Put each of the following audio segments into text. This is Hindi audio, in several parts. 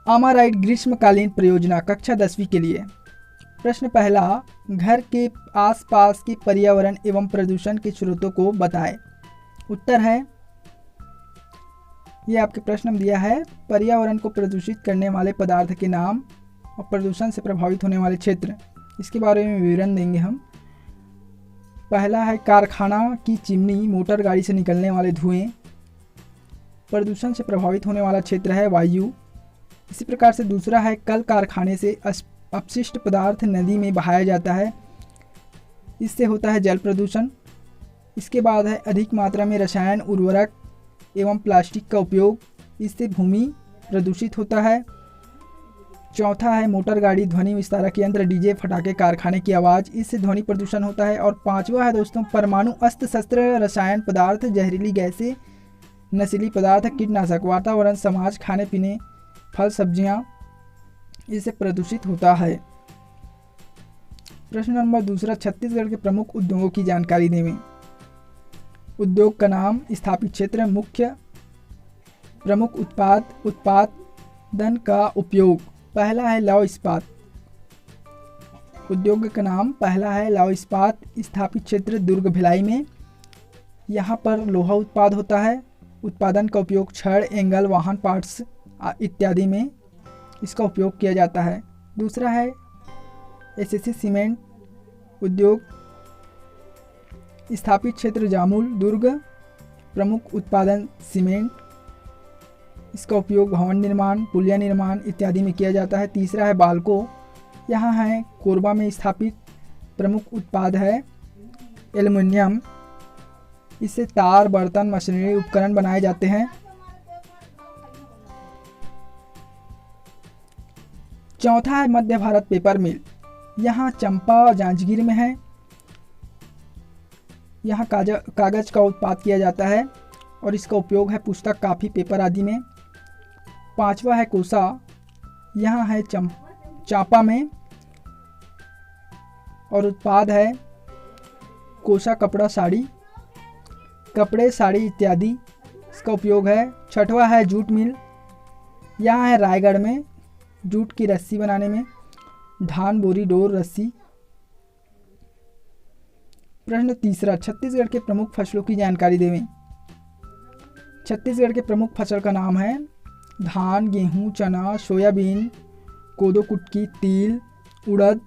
आमाराइड ग्रीष्मकालीन परियोजना कक्षा 10वीं के लिए। प्रश्न पहला, घर के आसपास के पर्यावरण एवं प्रदूषण के स्रोतों को बताएं। उत्तर है, ये आपके प्रश्न में दिया है, पर्यावरण को प्रदूषित करने वाले पदार्थ के नाम और प्रदूषण से प्रभावित होने वाले क्षेत्र, इसके बारे में विवरण देंगे हम। पहला है कारखाना की चिमनी, मोटर गाड़ी से निकलने वाले धुएं। प्रदूषण से प्रभावित होने वाला क्षेत्र है वायु। इसी प्रकार से दूसरा है कल कारखाने से अपशिष्ट पदार्थ नदी में बहाया जाता है, इससे होता है जल प्रदूषण। इसके बाद है अधिक मात्रा में रसायन, उर्वरक एवं प्लास्टिक का उपयोग, इससे भूमि प्रदूषित होता है। चौथा है मोटर गाड़ी, ध्वनि विस्तारक यंत्र, डीजे, फटाके, कारखाने की आवाज़, इससे ध्वनि प्रदूषण होता है। और पांचवा है दोस्तों परमाणु अस्त्र शस्त्र, रसायन पदार्थ, जहरीली गैसें, नशीली पदार्थ, कीटनाशक, वातावरण, समाज, खाने पीने, फल सब्जियां, इससे प्रदूषित होता है। प्रश्न नंबर दूसरा, छत्तीसगढ़ के प्रमुख उद्योगों की जानकारी देवें। उद्योग का नाम, स्थापित क्षेत्र, मुख्य प्रमुख उत्पादन का उपयोग। पहला है लौह इस्पात। उद्योग का नाम पहला है लौह इस्पात, स्थापित क्षेत्र दुर्ग भिलाई में। यहाँ पर लोहा उत्पाद होता है। उत्पादन का उपयोग छड़, एंगल, वाहन पार्ट्स इत्यादि में इसका उपयोग किया जाता है। दूसरा है एसएससी सीमेंट उद्योग, स्थापित क्षेत्र जामुल, दुर्ग, प्रमुख उत्पादन सीमेंट, इसका उपयोग भवन निर्माण, पुलिया निर्माण इत्यादि में किया जाता है। तीसरा है बाल्को, यहाँ है कोरबा में स्थापित, प्रमुख उत्पाद है एल्युमिनियम, इससे तार, बर्तन, मशीनरी उपकरण बनाए जाते हैं। चौथा है मध्य भारत पेपर मिल, यहाँ चंपा जांजगीर में है। यहाँ कागज का उत्पाद किया जाता है और इसका उपयोग है पुस्तक, काफ़ी, पेपर आदि में। पांचवा है कोसा, यहाँ है चांपा में और उत्पाद है कोसा कपड़ा, साड़ी, कपड़े, साड़ी इत्यादि, इसका उपयोग है। छठवा है जूट मिल, यहाँ है रायगढ़ में, जूट की रस्सी बनाने में, धान, बोरी, डोर, रस्सी। प्रश्न तीसरा, छत्तीसगढ़ के प्रमुख फसलों की जानकारी देवें। छत्तीसगढ़ के प्रमुख फसल का नाम है धान, गेहूं, चना, सोयाबीन, कोदो कुटकी, तिल, उड़द,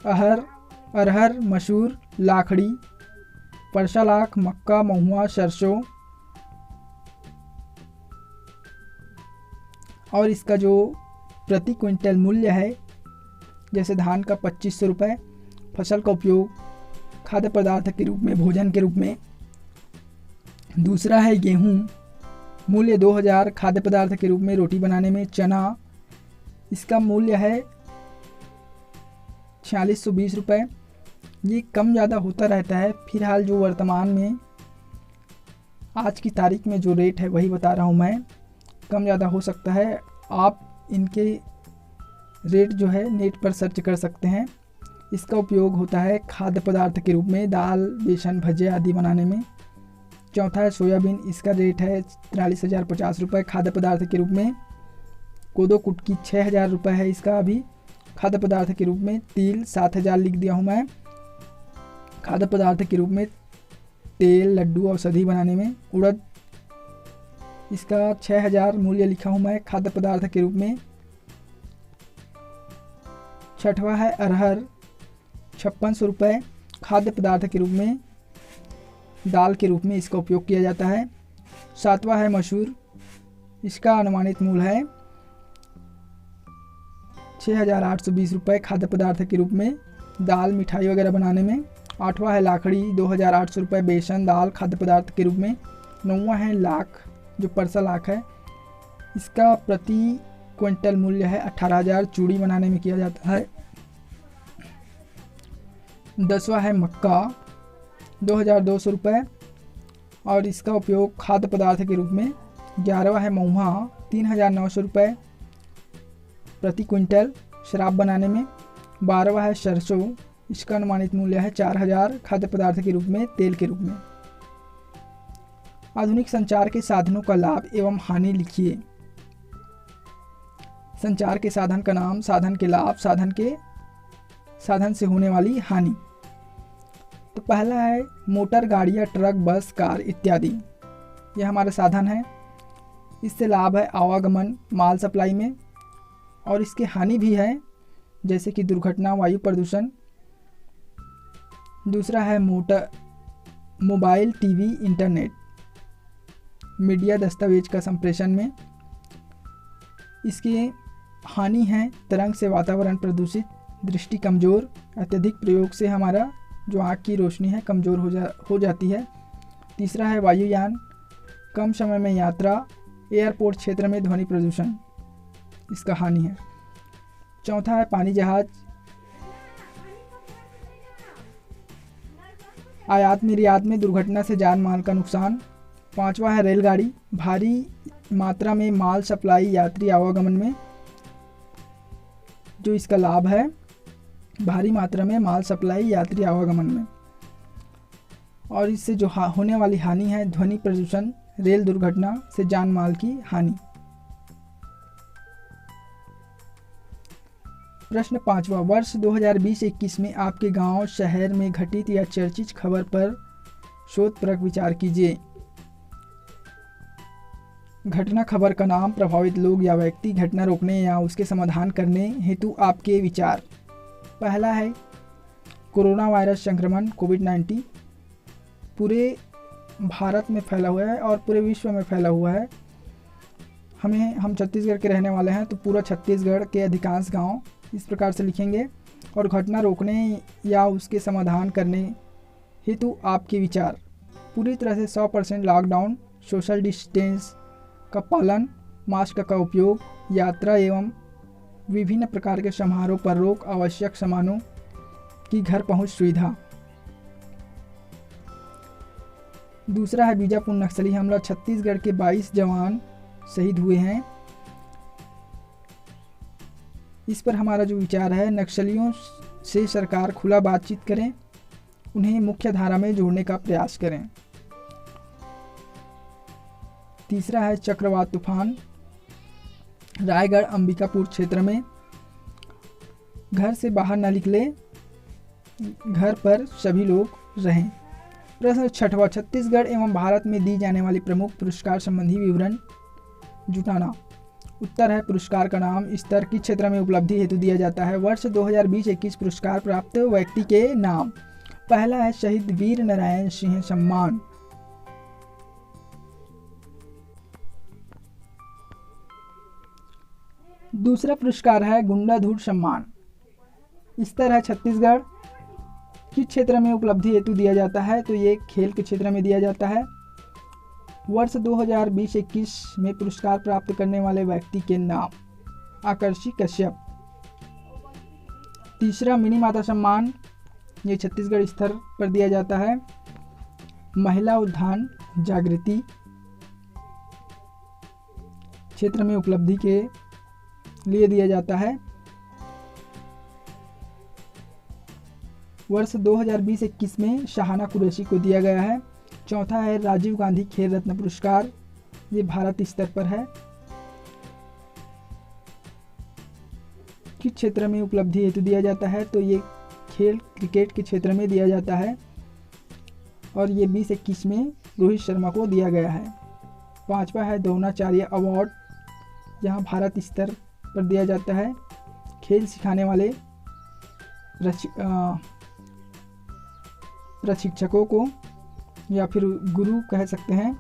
अरहर, मसूर, लाखड़ी, परसालाख, मक्का, महुआ, सरसों। और इसका जो प्रति क्विंटल मूल्य है, जैसे धान का 2500 रुपये, फसल का उपयोग खाद्य पदार्थ के रूप में, भोजन के रूप में। दूसरा है गेहूं, मूल्य 2000, खाद्य पदार्थ के रूप में, रोटी बनाने में। चना, इसका मूल्य है 4620 रुपये। ये कम ज़्यादा होता रहता है। फिलहाल जो वर्तमान में आज की तारीख में जो रेट है वही बता रहा हूँ मैं, कम ज़्यादा हो सकता है। आप इनके रेट जो है नेट पर सर्च कर सकते हैं। इसका उपयोग होता है खाद्य पदार्थ के रूप में, दाल, बेसन, भजिया आदि बनाने में। चौथा है सोयाबीन, इसका रेट है 43,050 रुपये खाद्य पदार्थ के रूप में। कोदो कुटकी 6000 रुपये है इसका अभी खाद्य पदार्थ के रूप में। तिल 7000 लिख दिया हूँ मैं खाद्य पदार्थ के रूप में, तेल, लड्डू, औषधि बनाने में। उड़द, इसका 6000 मूल्य लिखा हूँ मैं खाद्य पदार्थ के रूप में। छठवा है अरहर, 5600 रुपये खाद्य पदार्थ के रूप में, दाल के रूप में इसका उपयोग किया जाता है। सातवां है मसूर, इसका अनुमानित मूल्य है 6820 रुपये खाद्य पदार्थ के रूप में, दाल, मिठाई वगैरह बनाने में। आठवां है लाखड़ी, 2800 रुपये बेसन, दाल, खाद्य पदार्थ के रूप में। नौवां है लाख, जो परसा लाख है, इसका प्रति क्विंटल मूल्य है 18000, चूड़ी बनाने में किया जाता है। 10वां है मक्का, 2200 रुपये और इसका उपयोग खाद्य पदार्थ के रूप में। 11वां है महुआ, 3900 रुपये प्रति क्विंटल, शराब बनाने में। 12वां है सरसों, इसका अनुमानित मूल्य है 4000 खाद्य पदार्थ के रूप में, तेल के रूप में। आधुनिक संचार के साधनों का लाभ एवं हानि लिखिए। संचार के साधन का नाम, साधन के लाभ, साधन से होने वाली हानि। तो पहला है मोटर, गाड़ियाँ, ट्रक, बस, कार इत्यादि। यह हमारा साधन है। इससे लाभ है आवागमन, माल सप्लाई में, और इसके हानि भी है जैसे कि दुर्घटना, वायु प्रदूषण। दूसरा है मोबाइल, टीवी, इंटरनेट, मीडिया, दस्तावेज का संप्रेषण में। इसके हानि है तरंग से वातावरण प्रदूषित, दृष्टि कमज़ोर, अत्यधिक प्रयोग से हमारा जो आँख की रोशनी है कमज़ोर हो जाती है। तीसरा है वायुयान, कम समय में यात्रा, एयरपोर्ट क्षेत्र में ध्वनि प्रदूषण, इसका हानि है। चौथा है पानी जहाज, आयात निर्यात में दुर्घटना से जान माल का नुकसान। पांचवा है रेलगाड़ी, भारी मात्रा में माल सप्लाई, यात्री आवागमन में जो इसका लाभ है, भारी मात्रा में माल सप्लाई, यात्री आवागमन में। और इससे जो होने वाली हानि है ध्वनि प्रदूषण, रेल दुर्घटना से जान माल की हानि। प्रश्न 5वां, वर्ष 2020-21 में आपके गांव, शहर में घटित या चर्चित खबर पर शोधपरक विचार कीजिए। घटना, खबर का नाम, प्रभावित लोग या व्यक्ति, घटना रोकने या उसके समाधान करने हेतु आपके विचार। पहला है कोरोना वायरस संक्रमण कोविड-19 पूरे भारत में फैला हुआ है और पूरे विश्व में फैला हुआ है। हम छत्तीसगढ़ के रहने वाले हैं, तो पूरा छत्तीसगढ़ के अधिकांश गांव इस प्रकार से लिखेंगे। और घटना रोकने या उसके समाधान करने हेतु आपके विचार। पूरी तरह से 100% लॉकडाउन, सोशल डिस्टेंस का पालन, मास्क का उपयोग, यात्रा एवं विभिन्न प्रकार के समारोह पर रोक, आवश्यक सामानों की घर पहुंच सुविधा। दूसरा है बीजापुर नक्सली हमला, छत्तीसगढ़ के 22 जवान शहीद हुए हैं। इस पर हमारा जो विचार है, नक्सलियों से सरकार खुला बातचीत करें, उन्हें मुख्य धारा में जोड़ने का प्रयास करें। तीसरा है चक्रवात तूफान, रायगढ़ अंबिकापुर क्षेत्र में, घर से बाहर न निकले, घर पर सभी लोग रहें। प्रश्न 6वां, छत्तीसगढ़ एवं भारत में दी जाने वाली प्रमुख पुरस्कार संबंधी विवरण जुटाना। उत्तर है पुरस्कार का नाम, स्तर, किस क्षेत्र में उपलब्धि हेतु दिया जाता है। वर्ष 2020-21 पुरस्कार प्राप्त व्यक्ति के नाम। पहला है शहीद वीर नारायण सिंह सम्मान। दूसरा पुरस्कार है गुंडाधुर सम्मान। स्तर है छत्तीसगढ़, किस क्षेत्र में उपलब्धि हेतु दिया जाता है, तो ये खेल के क्षेत्र में दिया जाता है। वर्ष 2020-21 में पुरस्कार प्राप्त करने वाले व्यक्ति के नाम, आकर्षी कश्यप। तीसरा मिनी माता सम्मान, ये छत्तीसगढ़ स्तर पर दिया जाता है। महिला उद्यान जागृति क्षेत्र में उपलब्धि के लिए दिया जाता है। वर्ष 2020-21 में शाहाना कुरैशी को दिया गया है। चौथा है राजीव गांधी खेल रत्न पुरस्कार, ये भारत स्तर पर है। किस क्षेत्र में उपलब्धि हेतु दिया जाता है, तो ये खेल क्रिकेट के क्षेत्र में दिया जाता है और ये 2021 में रोहित शर्मा को दिया गया है। पांचवा है द्रोणाचार्य अवार्ड, यहाँ भारत स्तर पर दिया जाता है। खेल सिखाने वाले प्रशिक्षकों को या फिर गुरु कह सकते हैं।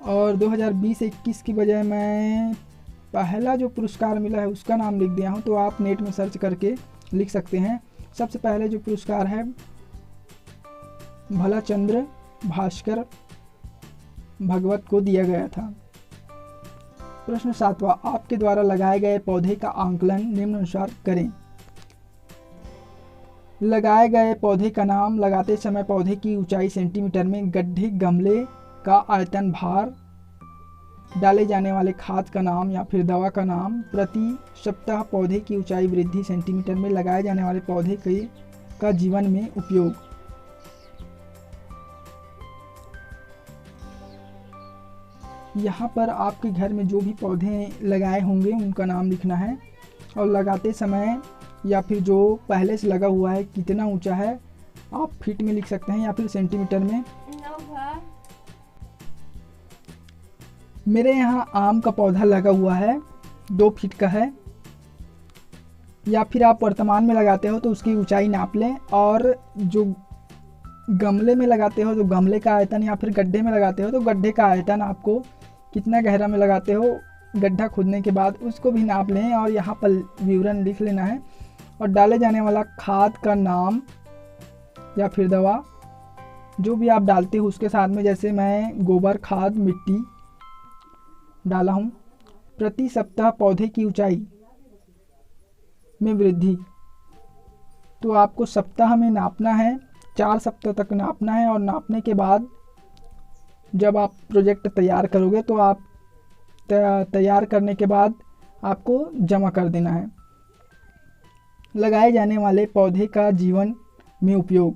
और 2020-21 की बजाय मैं पहला जो पुरस्कार मिला है उसका नाम लिख दिया हूँ, तो आप नेट में सर्च करके लिख सकते हैं। सबसे पहले जो पुरस्कार है भलाचंद्र भास्कर भगवत को दिया गया था। प्रश्न 7वां, आपके द्वारा लगाए गए पौधे का आंकलन निम्नानुसार करें। लगाए गए पौधे का नाम, लगाते समय पौधे की ऊंचाई सेंटीमीटर में, गड्ढे गमले का आयतन, भार, डाले जाने वाले खाद का नाम या फिर दवा का नाम, प्रति सप्ताह पौधे की ऊंचाई वृद्धि सेंटीमीटर में, लगाए जाने वाले पौधे का जीवन में उपयोग। यहाँ पर आपके घर में जो भी पौधे लगाए होंगे उनका नाम लिखना है, और लगाते समय या फिर जो पहले से लगा हुआ है कितना ऊंचा है आप फीट में लिख सकते हैं या फिर सेंटीमीटर में। मेरे यहाँ आम का पौधा लगा हुआ है 2 फीट का है, या फिर आप वर्तमान में लगाते हो तो उसकी ऊंचाई नाप लें, और जो गमले में लगाते हो तो गमले का आयतन, या फिर गड्ढे में लगाते हो तो गड्ढे का आयतन, आपको कितना गहरा में लगाते हो गड्ढा खोदने के बाद उसको भी नाप लें और यहाँ पर विवरण लिख लेना है। और डाले जाने वाला खाद का नाम या फिर दवा जो भी आप डालते हो उसके साथ में, जैसे मैं गोबर खाद मिट्टी डाला हूँ। प्रति सप्ताह पौधे की ऊंचाई में वृद्धि, तो आपको सप्ताह में नापना है, 4 सप्ताह तक नापना है, और नापने के बाद जब आप प्रोजेक्ट तैयार करोगे तो आप तैयार करने के बाद आपको जमा कर देना है। लगाए जाने वाले पौधे का जीवन में उपयोग,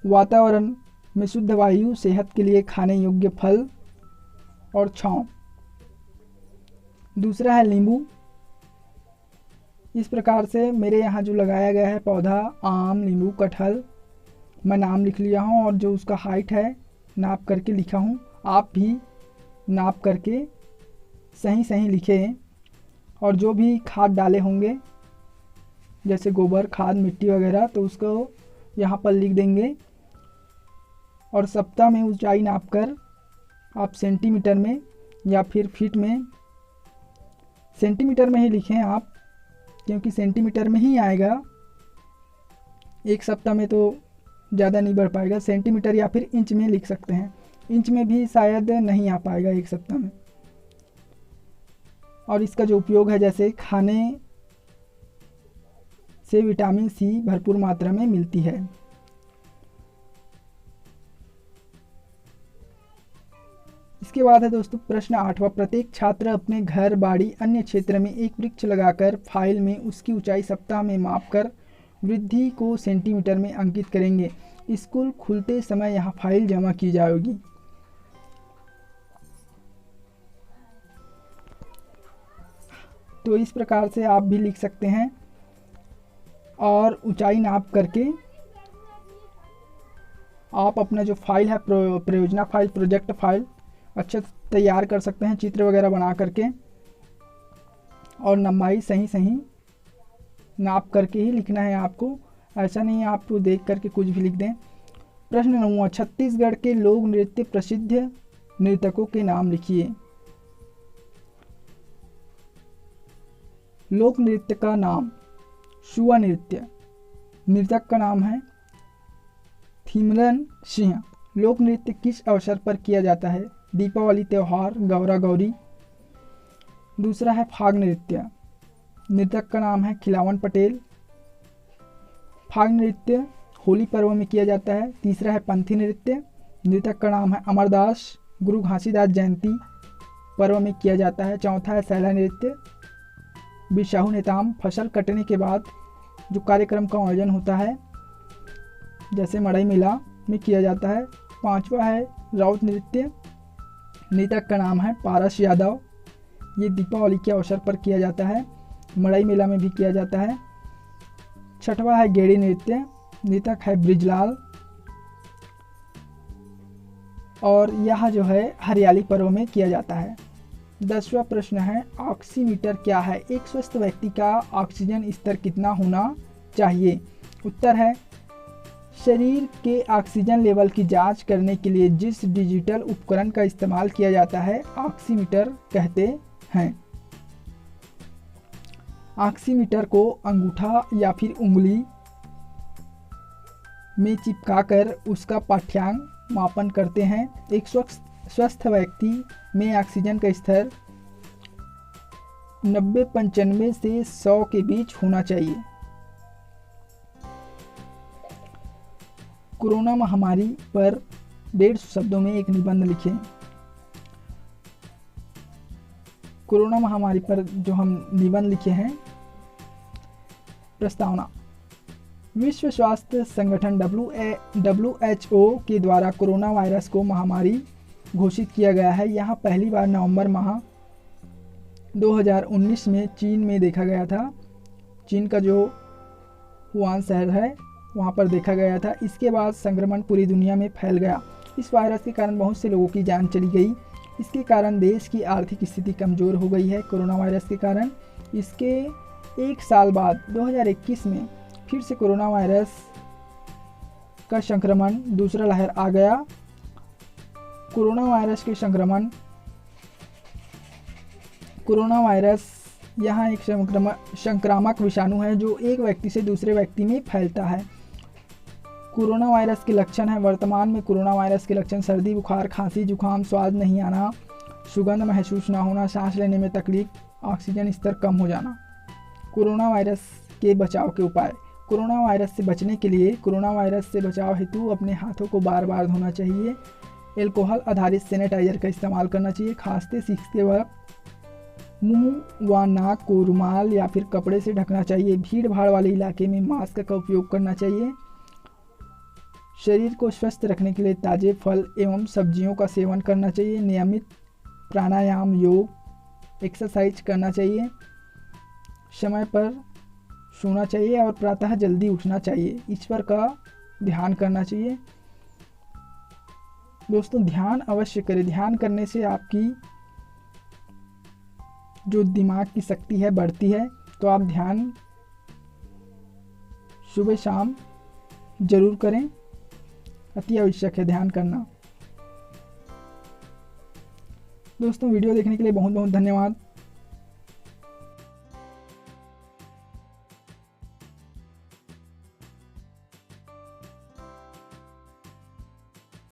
वातावरण में शुद्ध वायु, सेहत के लिए खाने योग्य फल और छांव। दूसरा है नींबू। इस प्रकार से मेरे यहाँ जो लगाया गया है पौधा आम, नींबू, कटहल, मैं नाम लिख लिया हूँ और जो उसका हाइट है नाप करके लिखा हूँ। आप भी नाप करके सही लिखें, और जो भी खाद डाले होंगे जैसे गोबर खाद मिट्टी वगैरह तो उसको यहाँ पर लिख देंगे, और सप्ताह में ऊंचाई नाप कर आप सेंटीमीटर में या फिर फीट में, सेंटीमीटर में ही लिखें आप, क्योंकि सेंटीमीटर में ही आएगा, एक सप्ताह में तो ज़्यादा नहीं बढ़ पाएगा। सेंटीमीटर या फिर इंच में लिख सकते हैं, इंच में भी शायद नहीं आ पाएगा एक सप्ताह में। और इसका जो उपयोग है, जैसे खाने से विटामिन सी भरपूर मात्रा में मिलती है। इसके बाद है दोस्तों प्रश्न 8वां, प्रत्येक छात्र अपने घर, बाड़ी, अन्य क्षेत्र में एक वृक्ष लगाकर फाइल में उसकी ऊंचाई सप्ताह में मापकर वृद्धि को सेंटीमीटर में अंकित करेंगे। स्कूल खुलते समय यहां फाइल जमा की जाएगी। तो इस प्रकार से आप भी लिख सकते हैं, और ऊंचाई नाप करके आप अपना जो फाइल है परियोजना फाइल, प्रोजेक्ट फाइल अच्छे तैयार कर सकते हैं, चित्र वगैरह बना करके, और लंबाई सही नाप करके ही लिखना है आपको, ऐसा नहीं आप देख करके कुछ भी लिख दें। प्रश्न 9वां, छत्तीसगढ़ के लोक नृत्य प्रसिद्ध नर्तकों के नाम लिखिए। लोक नृत्य का नाम शुआ नृत्य, नर्तक का नाम है थिमरन सिंह। लोक नृत्य किस अवसर पर किया जाता है? दीपावली त्यौहार, गौरा गौरी। दूसरा है फाग नृत्य, नर्तक का नाम है खिलावन पटेल। फाग नृत्य होली पर्व में किया जाता है। तीसरा है पंथी नृत्य, नर्तक का नाम है अमरदास, गुरु घासीदास जयंती पर्व में किया जाता है। चौथा है सैला नृत्य, बिसाहू नेताम, फसल कटने के बाद जो कार्यक्रम का आयोजन होता है जैसे मड़ई मेला में किया जाता है। पांचवा है राउत नृत्य, नर्तक का नाम है पारस यादव, ये दीपावली के अवसर पर किया जाता है, मड़ई मेला में भी किया जाता है। छठवा है गेड़ी नृत्य, नर्तक है ब्रिजलाल, और यह जो है हरियाली पर्व में किया जाता है। 10वां प्रश्न है ऑक्सीमीटर क्या है? एक स्वस्थ व्यक्ति का ऑक्सीजन स्तर कितना होना चाहिए? उत्तर है शरीर के ऑक्सीजन लेवल की जांच करने के लिए जिस डिजिटल उपकरण का इस्तेमाल किया जाता है ऑक्सीमीटर कहते हैं। ऑक्सीमीटर को अंगूठा या फिर उंगली में चिपकाकर उसका पाठ्यांक मापन करते हैं। एक स्वस्थ व्यक्ति में ऑक्सीजन का स्तर 90-95 से 100 के बीच होना चाहिए। कोरोना महामारी पर 150 शब्दों में एक निबंध लिखें। कोरोना महामारी पर जो हम निबंध लिखे हैं, प्रस्तावना। विश्व स्वास्थ्य संगठन WHO के द्वारा कोरोना वायरस को महामारी घोषित किया गया है। यहाँ पहली बार नवंबर माह 2019 में चीन में देखा गया था। चीन का जो वुहान शहर है वहाँ पर देखा गया था। इसके बाद संक्रमण पूरी दुनिया में फैल गया। इस वायरस के कारण बहुत से लोगों की जान चली गई। इसके कारण देश की आर्थिक स्थिति कमज़ोर हो गई है कोरोना वायरस के कारण। इसके एक साल बाद 2021 में फिर से कोरोना वायरस का संक्रमण दूसरा लहर आ गया। कोरोना वायरस यहाँ एक संक्रामक विषाणु है जो एक व्यक्ति से दूसरे व्यक्ति में फैलता है। कोरोना वायरस के लक्षण हैं। वर्तमान में कोरोना वायरस के लक्षण सर्दी, बुखार, खांसी, जुकाम, स्वाद नहीं आना, सुगंध महसूस न होना, सांस लेने में तकलीफ, ऑक्सीजन स्तर कम हो जाना। कोरोना वायरस के बचाव के उपाय। कोरोना वायरस से बचने के लिए कोरोना वायरस से बचाव हेतु अपने हाथों को बार बार धोना चाहिए। एल्कोहल आधारित सैनिटाइजर का इस्तेमाल करना चाहिए। खांसते सीखते वक्त मुंह व नाक को रुमाल या फिर कपड़े से ढकना चाहिए। भीड़ भाड़ वाले इलाके में मास्क का उपयोग करना चाहिए। शरीर को स्वस्थ रखने के लिए ताज़े फल एवं सब्जियों का सेवन करना चाहिए। नियमित प्राणायाम, योग, एक्सरसाइज करना चाहिए। समय पर सोना चाहिए और प्रातः जल्दी उठना चाहिए। ईश्वर का ध्यान करना चाहिए। दोस्तों ध्यान अवश्य करें। ध्यान करने से आपकी जो दिमाग की शक्ति है बढ़ती है। तो आप ध्यान सुबह शाम जरूर करें, अति आवश्यक है ध्यान करना। दोस्तों वीडियो देखने के लिए बहुत बहुत धन्यवाद।